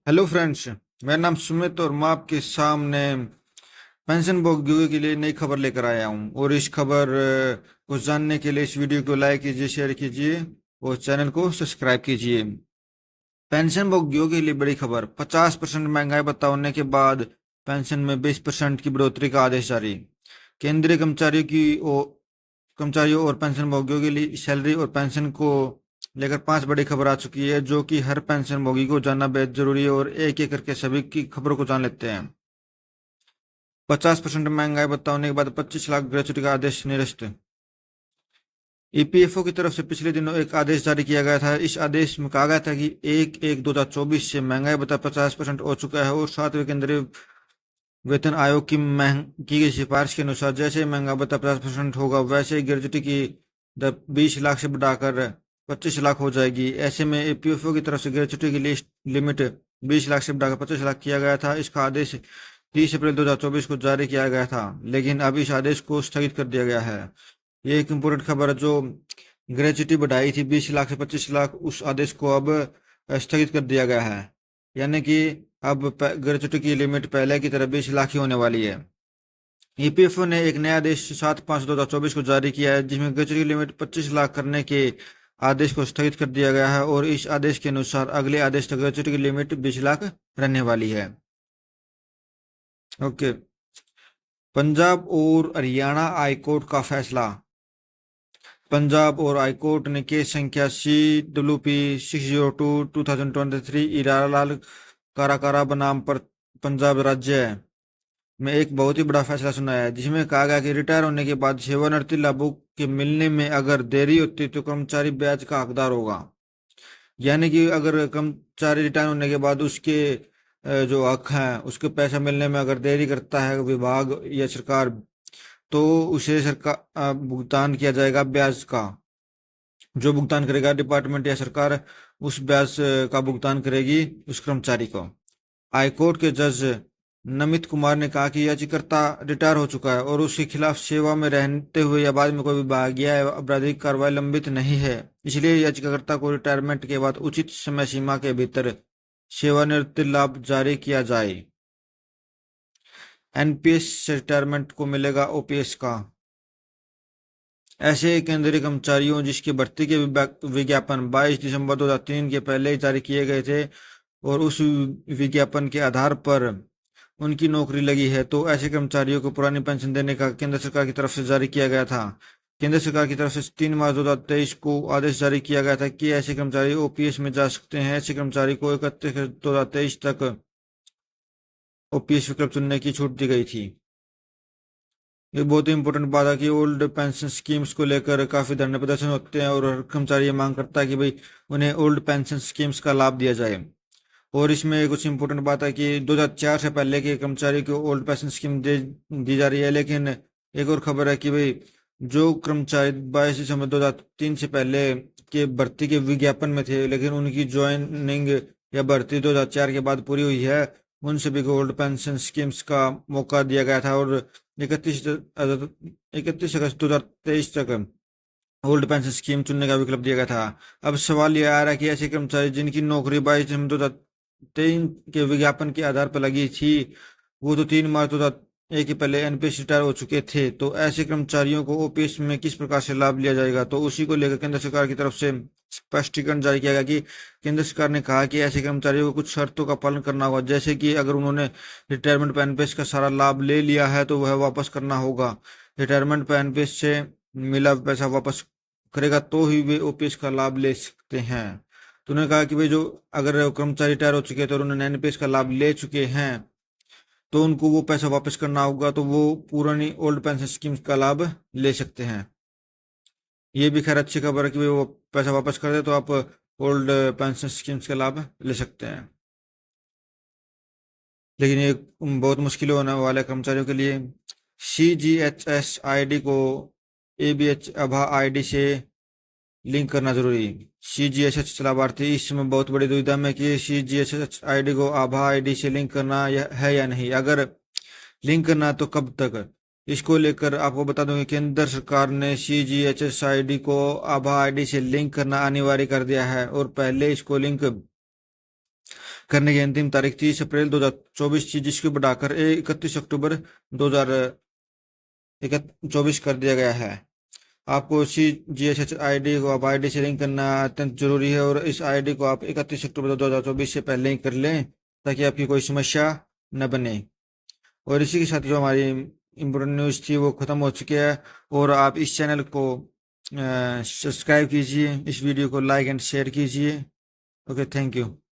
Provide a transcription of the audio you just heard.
Hello friends. मेरा नाम सुमित और मैं आपके सामने पेंशन भोगियों के लिए नई खबर लेकर आया हूं। और इस खबर को जानने के लिए इस वीडियो को लाइक कीजिए, शेयर कीजिए और चैनल को सब्सक्राइब कीजिए। पेंशन भोगियों के लिए बड़ी खबर। 50% महंगाई भत्ता होने के बाद पेंशन में 20% की बढ़ोतरी का आदेश जारी। केंद्रीय कर्मचारियों और पेंशन भोगियों के लिए सैलरी और पेंशन को लेकर 5 बड़ी खबर आ चुकी है, जो कि हर पेंशन भोगी को जानना बेहद जरूरी है। और एक एक करके सभी की खबरों को जान लेते हैं। 50% महंगाई भत्ता होने के बाद 25 लाख ग्रेच्युटी का आदेश निरस्त। ईपीएफओ की तरफ से पिछले दिनों एक आदेश जारी किया गया था। इस आदेश में कहा गया था कि 1/1/2024 से महंगाई भत्ता 50% हो चुका है। और 7वें केंद्रीय वेतन आयोग की गई सिफारिश के अनुसार जैसे ही महंगा भत्ता 50% होगा, वैसे ही ग्रेच्युटी की दर 20 लाख से बढ़ाकर 25 लाख हो जाएगी। ऐसे में ईपीएफओ की तरफ से ग्रेच्युटी की लिमिट 20 लाख से बढ़ाकर 25 लाख किया गया था। इसका आदेश 30 अप्रैल 2024 को जारी किया गया था, लेकिन अब इस आदेश को स्थगित कर दिया गया है। ये एक इम्पोर्टेंट खबर है। जो ग्रेच्युटी बढ़ाई थी 20 लाख से 25 लाख, उस आदेश को अब स्थगित कर दिया गया है। यानी कि अब ग्रेच्युटी की लिमिट पहले की तरह 20 लाख ही होने वाली है। ईपीएफओ ने एक नया आदेश 7/5/2024 को जारी किया है, जिसमें ग्रेच्युटी की लिमिट 25 लाख करने के आदेश को स्थगित कर दिया गया है। और इस आदेश के अनुसार अगले आदेश तक ग्रेच्युटी की लिमिट 20 लाख रहने वाली है। ओके। पंजाब और हरियाणा हाईकोर्ट का फैसला। पंजाब और हाईकोर्ट ने केस संख्या CWP 602/2023 हीरालाल काराकारा बनाम पर पंजाब राज्य में एक बहुत ही बड़ा फैसला सुनाया है, जिसमें कहा गया कि रिटायर होने के बाद सेवानिवृत्ति लाभों के मिलने में अगर देरी होती तो कर्मचारी ब्याज का हकदार होगा। यानी कि अगर कर्मचारी रिटायर होने के बाद उसके जो हक हैं, उसके पैसा मिलने में अगर देरी करता है विभाग या सरकार, तो उसे सरकार भुगतान किया जाएगा ब्याज का। जो भुगतान करेगा डिपार्टमेंट या सरकार, उस ब्याज का भुगतान करेगी उस कर्मचारी को। हाईकोर्ट के जज नमित कुमार ने कहा कि याचिकाकर्ता रिटायर हो चुका है और उसके खिलाफ सेवा में रहते हुए या बाद में कोई विभागीय या आपराधिक कार्रवाई लंबित नहीं है। इसलिए याचिकाकर्ता को रिटायरमेंट के बाद उचित समय सीमा के भीतर सेवानिवृत्ति लाभ जारी किया जाए। एनपीएस से रिटायरमेंट को मिलेगा ओपीएस का। ऐसे केंद्रीय कर्मचारियों जिसकी भर्ती के विज्ञापन 22 दिसंबर 2003 के पहले ही जारी किए गए थे और उस विज्ञापन के आधार पर उनकी नौकरी लगी है, तो ऐसे कर्मचारियों को पुरानी पेंशन देने का केंद्र सरकार की तरफ से जारी किया गया था। केंद्र सरकार की तरफ से 3 मार्च 2023 को आदेश जारी किया गया था कि ऐसे कर्मचारी ओपीएस में जा सकते हैं। ऐसे कर्मचारी को 31 2023 तक ओपीएस विकल्प चुनने की छूट दी गई थी। ये बहुत ही इंपॉर्टेंट बात है कि ओल्ड पेंशन स्कीम्स को लेकर काफी धरने प्रदर्शन होते हैं और हर कर्मचारी ये मांग करता है कि भाई उन्हें ओल्ड पेंशन स्कीम्स का लाभ दिया जाए। और इसमें कुछ इंपॉर्टेंट बात है कि 2004 से पहले के कर्मचारी को ओल्ड पेंशन स्कीम दी जा रही है। लेकिन एक और खबर है कि भाई जो कर्मचारी 22 दिसंबर 2003 से पहले के भर्ती के विज्ञापन में थे, लेकिन उनकी ज्वाइनिंग या भर्ती 2004 के बाद पूरी हुई है, उन सभी को ओल्ड पेंशन स्कीम्स का मौका दिया गया था। और 31 अगस्त 2023 तक ओल्ड पेंशन स्कीम चुनने का विकल्प दिया गया था। अब सवाल यह आ रहा है कि ऐसे कर्मचारी जिनकी नौकरी 22 दिसंबर 2003 के विज्ञापन के आधार पर लगी थी, वो तो 3 मार्च 2001 के पहले एनपीएस रिटायर हो चुके थे, तो ऐसे कर्मचारियों को ओपीएस में किस प्रकार से लाभ लिया जाएगा? तो उसी को लेकर केंद्र सरकार की तरफ से स्पष्टीकरण जारी किया गया कि केंद्र सरकार ने कहा कि ऐसे कर्मचारियों को कुछ शर्तों का पालन करना होगा, जैसे कि अगर उन्होंने रिटायरमेंट पे एनपीएस का सारा लाभ ले लिया है तो वह वापस करना होगा। रिटायरमेंट पे एनपीएस से मिला पैसा वापस करेगा तो ही वे ओपीएस का लाभ ले सकते हैं। तो उन्होंने कहा कि भाई जो अगर कर्मचारी रिटायर हो चुके हैं तो उन्होंने एनपीएस का लाभ ले चुके हैं, तो उनको वो पैसा वापस करना होगा, तो वो पुरानी ओल्ड पेंशन स्कीम का लाभ ले सकते हैं। ये भी खैर अच्छी खबर है कि भाई वो पैसा वापस कर दे तो आप ओल्ड पेंशन स्कीम्स का लाभ ले सकते हैं। लेकिन ये बहुत मुश्किल होने वाला है कर्मचारियों के लिए। CGHS आईडी को ABH आभा आईडी से लिंक करना जरूरी। CGHS लाभार्थी इस समय बहुत बड़ी दुविधा में कि CGHS आईडी को आभा आईडी से लिंक करना है या नहीं। अगर लिंक करना तो कब तक? इसको लेकर आपको बता दूं कि केंद्र सरकार ने CGHS आईडी को आभा आईडी से लिंक करना अनिवार्य कर दिया है और पहले इसको लिंक करने की अंतिम तारीख 30 अप्रैल 2024 थी, जिसको बढ़ाकर 31 अक्टूबर 2024 कर दिया गया है। आपको इसी GSH आईडी को आप आईडी से लिंक करना अत्यंत जरूरी है, और इस आईडी को आप 31 अक्टूबर 2024 से पहले ही कर लें, ताकि आपकी कोई समस्या न बने। और इसी के साथ जो हमारी इम्पोर्टेंट न्यूज़ थी वो ख़त्म हो चुकी है। और आप इस चैनल को सब्सक्राइब कीजिए, इस वीडियो को लाइक एंड शेयर कीजिए। Okay, thank you.